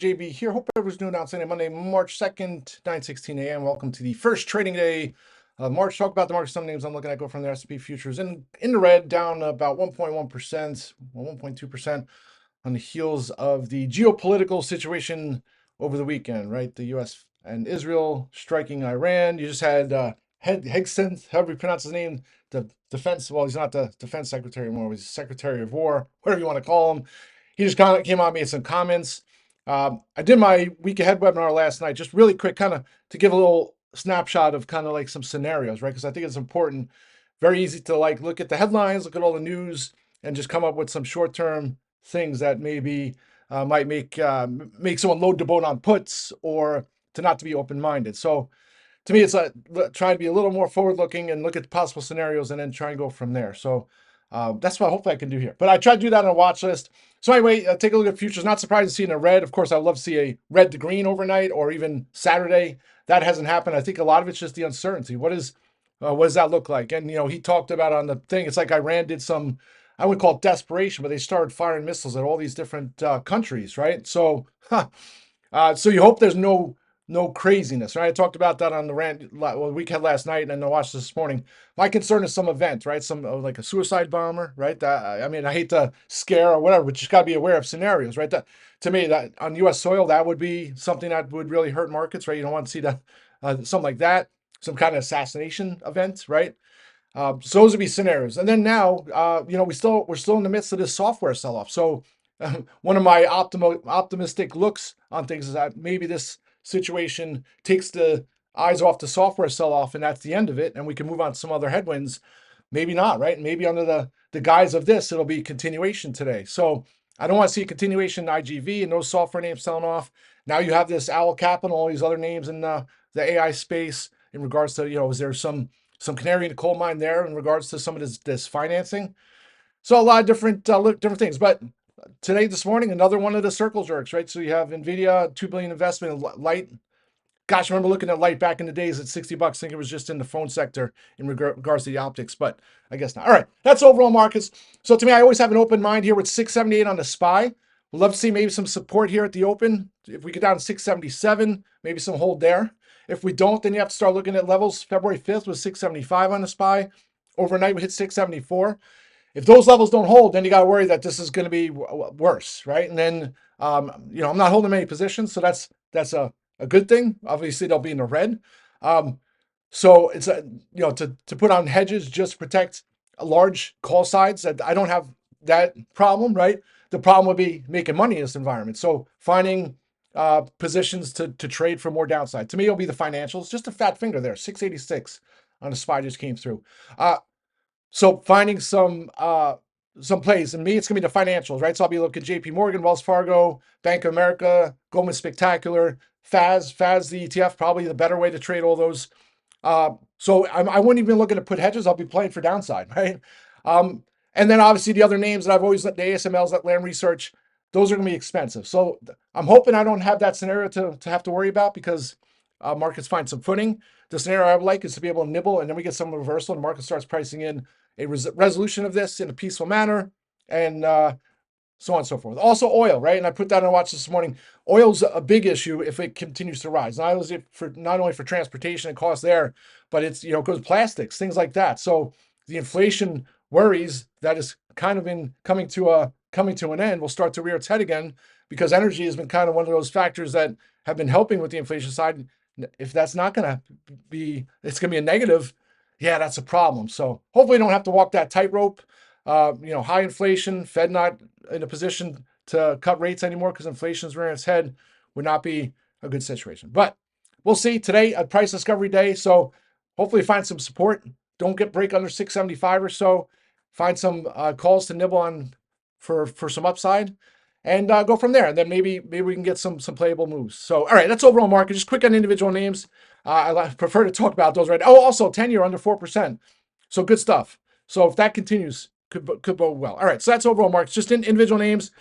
JB here. Hope everyone's doing outstanding. Monday, March 2nd, 9:16 a.m. Welcome to the first trading day of March. Talk about the market. Some names I'm looking at go from the S&P futures in the red, down about 1.1%, 1.2% on the heels of the geopolitical situation over the weekend, right? The U.S. and Israel striking Iran. You just had Hegson, however you pronounce his name, the defense, well, he's not the defense secretary anymore, he's secretary of war, whatever you want to call him. He just kind of came on, made some comments. I did my week ahead webinar last night, just really quick, kind of to give a little snapshot of kind of like some scenarios, right? Because I think it's important. Very easy to like look at the headlines, look at all the news, and just come up with some short-term things that maybe might make someone load the boat on puts or to not to be open-minded. So to me, it's trying to be a little more forward-looking and look at the possible scenarios and then try and go from there. So that's what hopefully I can do here. But I tried to do that on a watch list. So anyway, take a look at futures. Not surprised to see in a red. Of course, I'd love to see a red to green overnight or even Saturday. That hasn't happened. I think a lot of it's just the uncertainty. What does that look like? And, he talked about on the thing, it's like Iran did some, I would call it desperation, but they started firing missiles at all these different countries, right? So, so you hope there's no craziness, right? I talked about that on the rant weekend last night, and then I watched this morning. My concern is some event, right? Some like a suicide bomber, right? I mean, I hate to scare or whatever, but you just got to be aware of scenarios, right? That to me, that on U.S. soil, that would be something that would really hurt markets, right? You don't want to see that something like that, some kind of assassination event, right? So those would be scenarios. And then now, we're still in the midst of this software sell-off. So one of my optimistic looks on things is that maybe this situation takes the eyes off the software sell-off, and that's the end of it, and we can move on to some other headwinds. Maybe not, right? Maybe under the guise of this, it'll be continuation today. So I don't want to see a continuation in IGV and those software names selling off. Now you have this Owl Capital, all these other names in the AI space in regards to, is there some canary in the coal mine there in regards to some of this financing? So a lot of different things. But this morning, another one of the circle jerks, right? So you have Nvidia, $2 billion investment in Light. Gosh, I remember looking at Light back in the days at $60. I think it was just in the phone sector in regards to the optics, but I guess not. All right, that's overall markets. So to me, I always have an open mind here with 678 on the SPY. We'd love to see maybe some support here at the open. If we get down to 677, maybe some hold there. If we don't, then you have to start looking at levels. February 5th was 675 on the SPY. Overnight, we hit 674. If those levels don't hold, then you got to worry that this is going to be worse, right? And then, I'm not holding many positions, so that's a good thing. Obviously, they'll be in the red. So it's to put on hedges just to protect a large call sides. That I don't have that problem, right? The problem would be making money in this environment. So finding positions to trade for more downside. To me, it'll be the financials. Just a fat finger there, 686 on the SPY just came through. So finding some plays, and me, it's gonna be the financials, right? So I'll be looking at JP Morgan, Wells Fargo, Bank of America, Goldman Spectacular, FAS the ETF, probably the better way to trade all those. So I wouldn't even look at put hedges. I'll be playing for downside, right? And then obviously the other names that I've always let the ASMLs, that Lam Research, those are gonna be expensive. So I'm hoping I don't have that scenario to have to worry about because markets find some footing. The scenario I would like is to be able to nibble, and then we get some reversal, and the market starts pricing in a resolution of this in a peaceful manner, and so on and so forth. Also oil, right? And I put that on watch this morning. Oil's a big issue if it continues to rise. Not only for transportation and costs there, but it's, it goes plastics, things like that. So the inflation worries that is kind of coming to an end will start to rear its head again, because energy has been kind of one of those factors that have been helping with the inflation side. If that's not going to be, it's going to be a negative. Yeah, that's a problem. So hopefully we don't have to walk that tightrope. High inflation, Fed not in a position to cut rates anymore because inflation's rearing its head would not be a good situation. But we'll see. Today, a price discovery day. So hopefully find some support. Don't break under 675 or so. Find some calls to nibble on for some upside, and go from there. And then maybe we can get some playable moves. So, all right, that's overall market. Just quick on individual names. I prefer to talk about those right now. Oh, also 10-year under 4%. So good stuff. So if that continues, could bode well. All right, so that's overall markets. Just in individual names.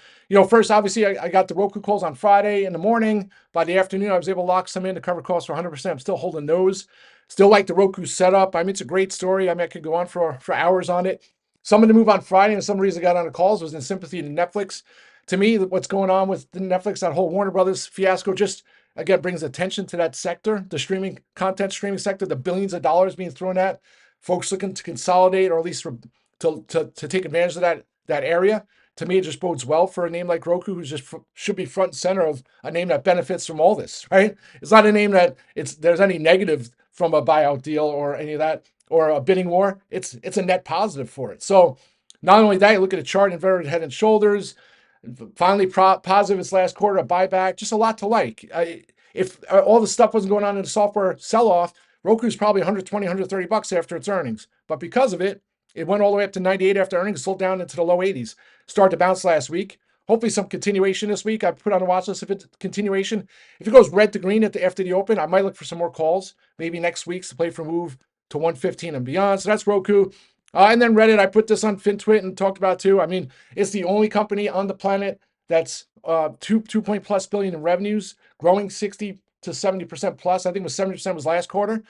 First, obviously, I got the Roku calls on Friday in the morning. By the afternoon, I was able to lock some in to cover costs for 100%. I'm still holding those. Still like the Roku setup. I mean, it's a great story. I mean, I could go on for hours on it. Some of the move on Friday, and some reason I got on the calls was in sympathy to Netflix. to me, what's going on with the Netflix, that whole Warner Brothers fiasco, just again brings attention to that sector, the streaming content streaming sector, the billions of dollars being thrown at folks looking to consolidate or at least to take advantage of that area. To me, it just bodes well for a name like Roku, who's just should be front and center of a name that benefits from all this, right? It's not a name that there's any negative from a buyout deal or any of that or a bidding war. It's a net positive for it. So not only that, you look at a chart, inverted head and shoulders, finally positive its last quarter, a buyback, just a lot to like. If all the stuff wasn't going on in the software sell-off, Roku's probably 120, 130 bucks after its earnings. But because of it, it went all the way up to 98 after earnings, sold down into the low 80s. Started to bounce last week. Hopefully some continuation this week. I put on a watch list if it's continuation. If it goes red to green after the open, I might look for some more calls. Maybe next week's to play for move to 115 and beyond. So that's Roku. And then Reddit, I put this on FinTwit and talked about too. I mean, it's the only company on the planet that's 2+ billion in revenues, growing 60 to 70% plus. I think it was 70% was last quarter.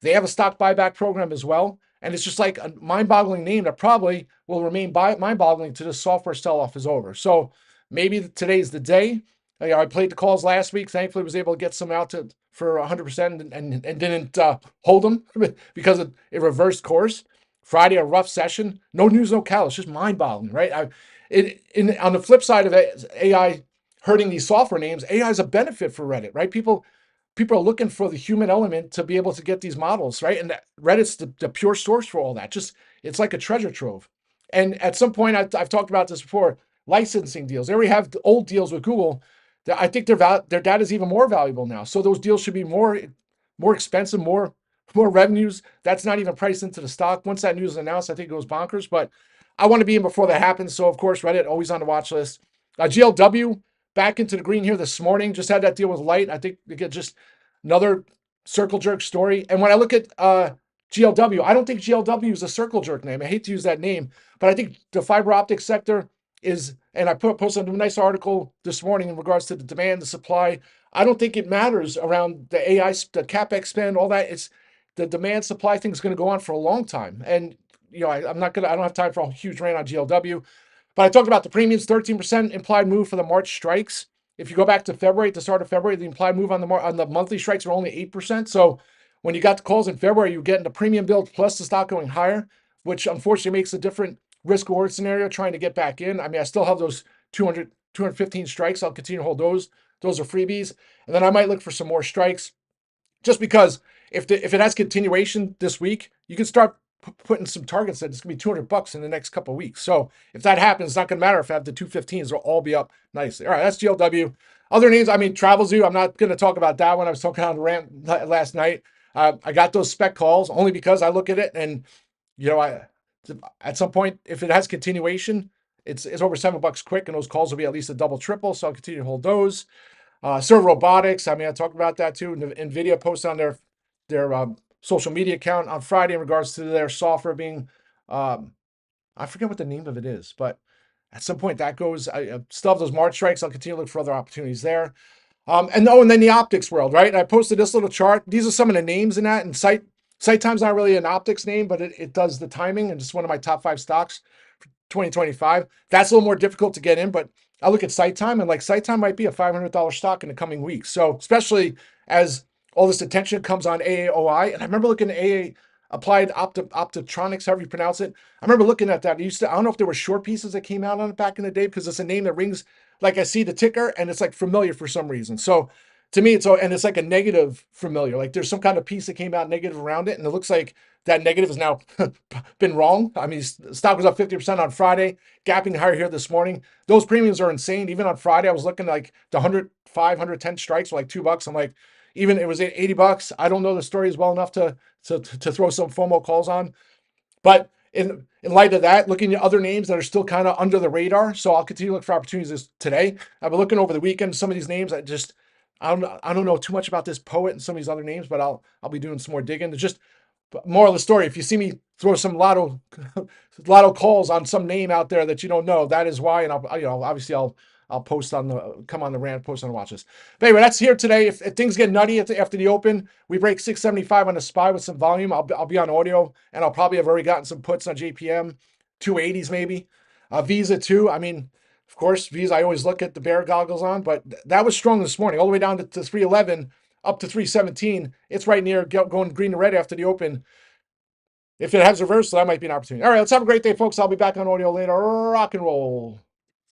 They have a stock buyback program as well. And it's just like a mind-boggling name that probably will remain mind-boggling till the software sell-off is over. So maybe today's the day. I played the calls last week. Thankfully, was able to get some out for 100% and didn't hold them because it reversed course. Friday, a rough session. No news, no catalyst. Just mind-boggling, right? On the flip side of it, AI hurting these software names, AI is a benefit for Reddit, right? People are looking for the human element to be able to get these models, right? And Reddit's the pure source for all that. Just it's like a treasure trove. And at some point, I've talked about this before. Licensing deals. They already have old deals with Google. I think their data is even more valuable now. So those deals should be more expensive, more revenues. That's not even priced into the stock. Once that news is announced, I think it goes bonkers. But I want to be in before that happens. So of course, Reddit always on the watch list. GLW back into the green here this morning. Just had that deal with Light. I think we get just another circle jerk story. And when I look at GLW, I don't think GLW is a circle jerk name. I hate to use that name, but I think the fiber optic sector is, and I posted a nice article this morning in regards to the demand, the supply. I don't think it matters around the AI, the CapEx spend, all that. It's the demand supply thing is going to go on for a long time. And, I don't have time for a huge rant on GLW, but I talked about the premiums, 13% implied move for the March strikes. If you go back to February, at the start of February, the implied move on the monthly strikes were only 8%. So when you got the calls in February, you're getting the premium build plus the stock going higher, which unfortunately makes a different risk reward scenario trying to get back in. I mean, I still have those 215 strikes. I'll continue to hold those. Those are freebies. And then I might look for some more strikes just because if it has continuation this week, you can start putting some targets that it's going to be $200 in the next couple of weeks. So if that happens, it's not going to matter if I have the 215s, they'll all be up nicely. All right, that's GLW. Other names, I mean, Travelzoo, I'm not going to talk about that one. I was talking on the Rant last night. I got those spec calls only because I look at it and, at some point, if it has continuation, it's over $7 quick, and those calls will be at least a double, triple. So I'll continue to hold those. Serve Robotics, I mean, I talked about that too. NVIDIA posted on their social media account on Friday in regards to their software being, I forget what the name of it is, but at some point that goes. I still have those March strikes. I'll continue to look for other opportunities there. And then the optics world, right? I posted this little chart. These are some of the names in that. And SiteTime's not really an optics name, but it does the timing, and it's one of my top 5 stocks for 2025. That's a little more difficult to get in, but I look at SiteTime, and like SiteTime might be a $500 stock in the coming weeks. So especially as all this attention comes on AAOI, and I remember looking at AA Applied Optotronics, however you pronounce it. I remember looking at that. I don't know if there were short pieces that came out on it back in the day, because it's a name that rings like I see the ticker and it's like familiar for some reason. So to me, it's like a negative familiar. Like there's some kind of piece that came out negative around it, and it looks like that negative has now been wrong. I mean, stock was up 50% on Friday, gapping higher here this morning. Those premiums are insane. Even on Friday, I was looking like the 105, 110 strikes were like $2. I'm like, even it was $80. I don't know the story as well enough to throw some FOMO calls on. But in light of that, looking at other names that are still kind of under the radar. So I'll continue to look for opportunities today. I've been looking over the weekend, some of these names. I don't know too much about this poet and some of these other names, but I'll be doing some more digging. There's just moral of the story. If you see me throw some lotto calls on some name out there that you don't know, that is why. And I'll post on the Rant, post on the watch list. But anyway, that's here today. If things get nutty after the open, we break 675 on the SPY with some volume. I'll be on audio, and I'll probably have already gotten some puts on JPM, 280s maybe. Visa too. I mean, Of course, V's, I always look at the bear goggles on, but that was strong this morning, all the way down to 311, up to 317. It's right near going green to red after the open. If it has reversal, that might be an opportunity. All right, let's have a great day, folks. I'll be back on audio later. Rock and roll.